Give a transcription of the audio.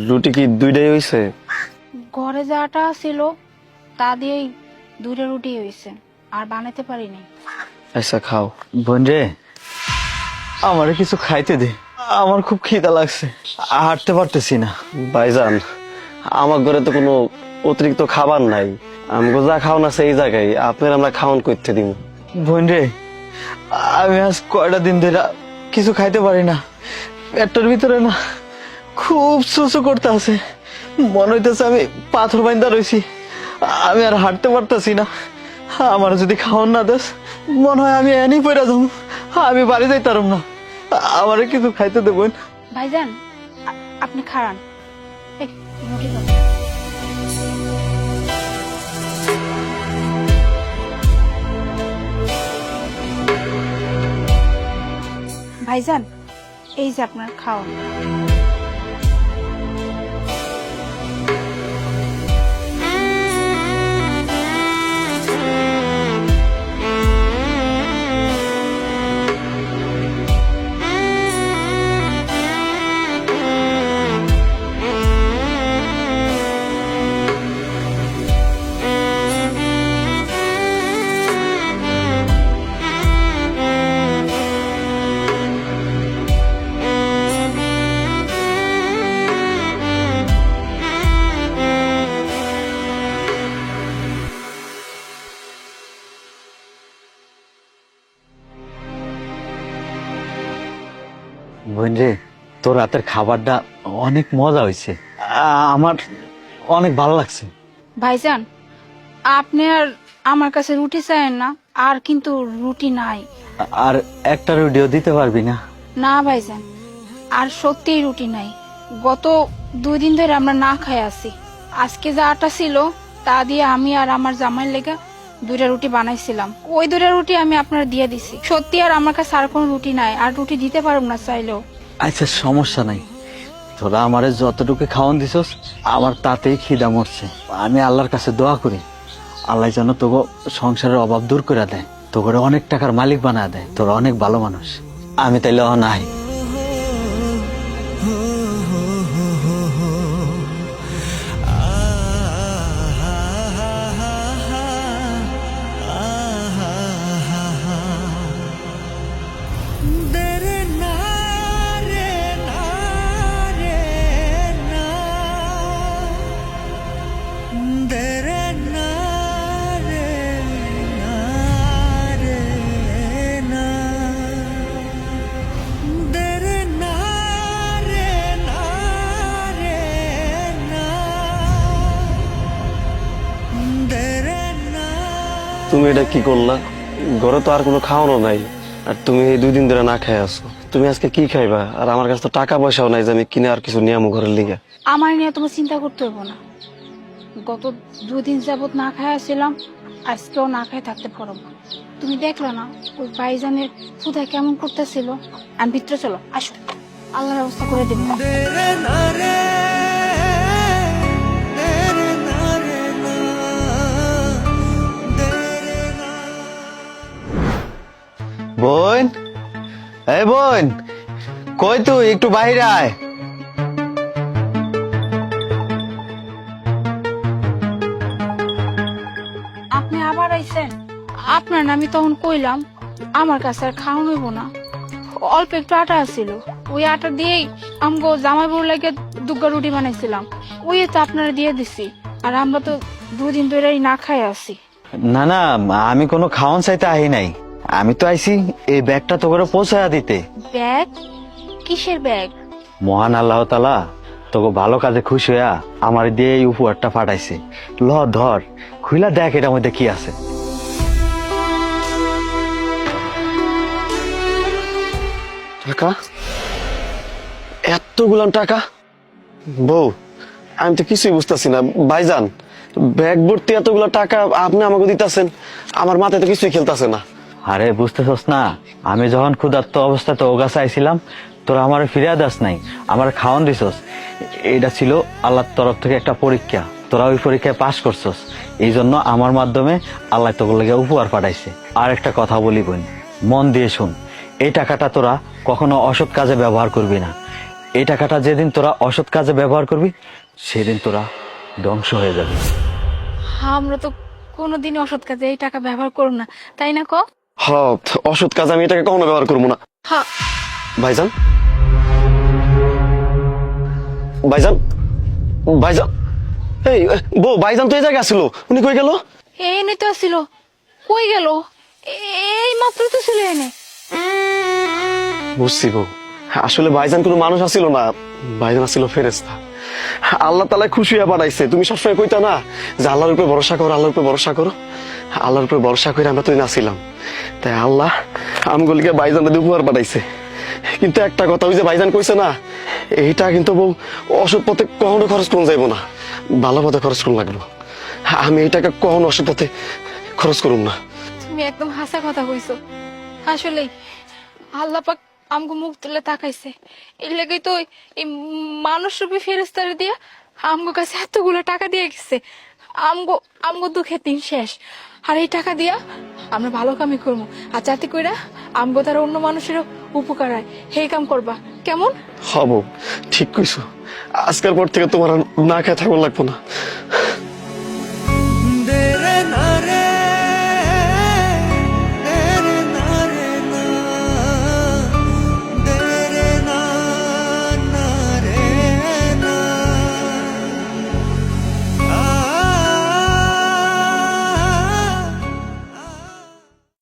রুটি কি দুইটাই হইছে? ঘরে যা আটা ছিল তা দিয়েই দুইটা রুটি হয়েছে, আর বানাতে পারিনি। আচ্ছা খাও। বোন রে, আমারে কিছু খাইতে দে, আমার খুব খিদা লাগছে, হাঁটতে পারতেছি না। ভাইজান, আমার ঘরে তো কোনো অতিরিক্ত খাবার নাই, আমাকে যা খাওয়ান আছে এই জায়গায়, আপনার আমরা খাওয়ান করতে দিব। বোন রে, আমি আজ কয়টা দিন ধরে কিছু খাইতে পারি না, পেটের ভিতরে না খুব সুসু করতে আছে, মনে হইতেছে আমি পাথর বাইন্দা রয়েছি, আমি আর হাঁটতে পারতেছি না। আমার যদি খাওয়ান না দেস, মনে হয় আমি এনি পড়া যাবো, আমি বাড়ি যাইতাম না, আমারে কিছু খাইতে দেবেন। ভাইজান আপনি খারান, এই রুটি দাও। ভাইজান এই যে আপনার খাওয়া। বোন রে, তোর রাতের খাবারটা অনেক মজা হয়েছে, আমার অনেক ভালো লাগছে। ভাইজান আপনি আর আমার কাছে রুটি চাইেন না, আর কিন্তু রুটি নাই। আর একটা রুটিও দিতে পারবি না? না ভাইজান, আর সত্যিই রুটি নাই। গত 2 দিন ধরে আমরা না খাই আছি। আজকে যা আটা ছিল তা দিয়ে আমি আর আমার জামাইয়ের লেগে 2টা রুটি বানাইছিলাম, ওই 2টা রুটি আমি আপনার দিয়ে দিছি। সত্যি আর আমার কাছে আর কোনো রুটি নাই, আর রুটি দিতে পারব না চাইলেও। আচ্ছা সমস্যা নাই, তোরা আমারে যতটুকু খাওয়ান দিছস আমার তাতেই খিদা মরছে। আমি আল্লাহর কাছে দোয়া করি, আল্লাহ যেন তোকে সংসারের অভাব দূর করে দেয়, তোকে অনেক টাকার মালিক বানা দেয়, তোরা অনেক ভালো মানুষ। আমি তাইলে নাই। তুমি এটা কি করলা? ঘরে তো আর কোনো খাওয়ানো নাই, আর তুমি এই 2 দিন ধরে না খাই আছো। তুমি আজকে কি খাইবা? আর আমার কাছে তো টাকা পয়সাও নাই যে আমি কিনে আর কিছু নিয়ে আমু ঘরের লিগা। আমার নিয়ে তোমার চিন্তা করতে হবে না। গত 2 দিন যাবত না খাই আসছিলাম, আজকেও না খাই থাকতে পারবো না। তুমি দেখলে না ওই ভাইজানের ক্ষুধা কেমন করতেছিল। আমি ভিতরে চলো, আসো, আল্লাহর ব্যবস্থা করে দিব। বোন, এই বোন, কই তুই? একটু বাইরে আয়। আপনি আবার আইছেন? আপনার আমি তখন কইলাম আমার কাছে আর খাওয়া হইব না, অল্প একটু আটা আছিল, ওই আটা দিয়েই আমগো জামাই বউ লাগে 2 রুটি বানাইছিলাম, ওই তো আপনারা দিয়ে দিছি। আর আমরা তো 2 দিন ধরেই না খাই আছি। না না, আমি কোনো খাওয়ান চাইতে আহি নাই, আমি তো আইছি এই ব্যাগটা তোকে পৌঁছায়া দিতে। ব্যাগ? কিসের ব্যাগ? মহান আল্লাহ তাআলা তোকে ভালো কাজে খুশি হইয়া আমার দিয়ে এই উপহারটা পাঠাইছে। ল ধর, খুইলা দেখ এটার মধ্যে কি আছে। টাকা? এতগুলো টাকা? বউ, আমি তো কিছুই বুঝতেছি না। ভাইজান, ব্যাগ ভর্তি এতগুলো টাকা আপনি আমাকে দিতেছেন, আমার মাথায় তো কিছুই খেলতেছে না। আরে বুঝতেছস না, আমি যখন ক্ষুধার্ত অবস্থায় তো ওগাছে আইছিলাম, তোরা আমার ফিরিয়ে দাস নাই, আমার খাওয়ান দিছস। এটা ছিল আল্লাহর তরফ থেকে একটা পরীক্ষা, তোরা ওই পরীক্ষায় পাশ করছস, এই জন্য আমার মাধ্যমে আল্লাহ তোর লাগে উপহার পাঠাইছে। আর একটা কথা বলি বোন, মন দিয়ে শুন, এই টাকাটা তোরা কখনো অসৎ কাজে ব্যবহার করবি না। এই টাকাটা যেদিন তোরা অসৎ কাজে ব্যবহার করবি সেদিন তোরা ধ্বংস হয়ে যাবে। আমরা তো কোনোদিন অসৎ কাজে এই টাকা ব্যবহার করব না, তাই না ক? হ্যাঁ, অসৎ কাজে আমি এটাকে কখনো ব্যবহার করবো না। হ্যাঁ। ভাইজান, ভাইজান, ভাইজান, এই বউ, ভাইজান তো এই জায়গায় আসছিল, উনি কই গেল? এই এনে তো আসছিল, কই গেল? এই মাত্র তো ছিল এনে। বুঝছি বউ, আসলে ভাইজান কোনো মানুষ আসছিল না, ভাইজান আসছিল ফেরেশতা। আল্লাহ তাআলা খুশি হয়ে পাঠাইছে। তুমি সবসময় কইতা না যে আল্লাহর উপরে ভরসা করো, আল্লাহর উপরে ভরসা করো। আল্লাহর উপরে ভরসা করে আমরা তো নাছিলাম, তাই আল্লাহ আমগুলিকে ভাইজানকে উপহার পাঠাইছে। কিন্তু একটা কথা, ওই যে ভাইজান কইছে না, এইটা কিন্তু বউ অসৎ পথে কখনো খরচ করুন যাইব না, ভালো পথে খরচ করুন লাগলো। আমি এইটাকে কখনো অসৎ পথে খরচ করুন না। তুমি একদম হাসা কথা কইছো। আসলে আল্লাহ পাক আমগো মুখ তুলে তাকাইছে, এই লেগেই তো এই মানুষ রূপী ফেরেশতারে দিয়া আমগো কাছে এতগুলো টাকা দিয়ে গেছে। আমগো আমগো দুঃখের দিন শেষ, আর এই টাকা দিয়া আমরা ভালো কামই করবো, আর যাতে কইরা আমগো তারা অন্য মানুষেরও উপকার হয়, সেই কাম করবা কেমন? হব, ঠিক কইছো। আজকের পর থেকে তোমার আর না খেয়ে থাকবার লাগবো না।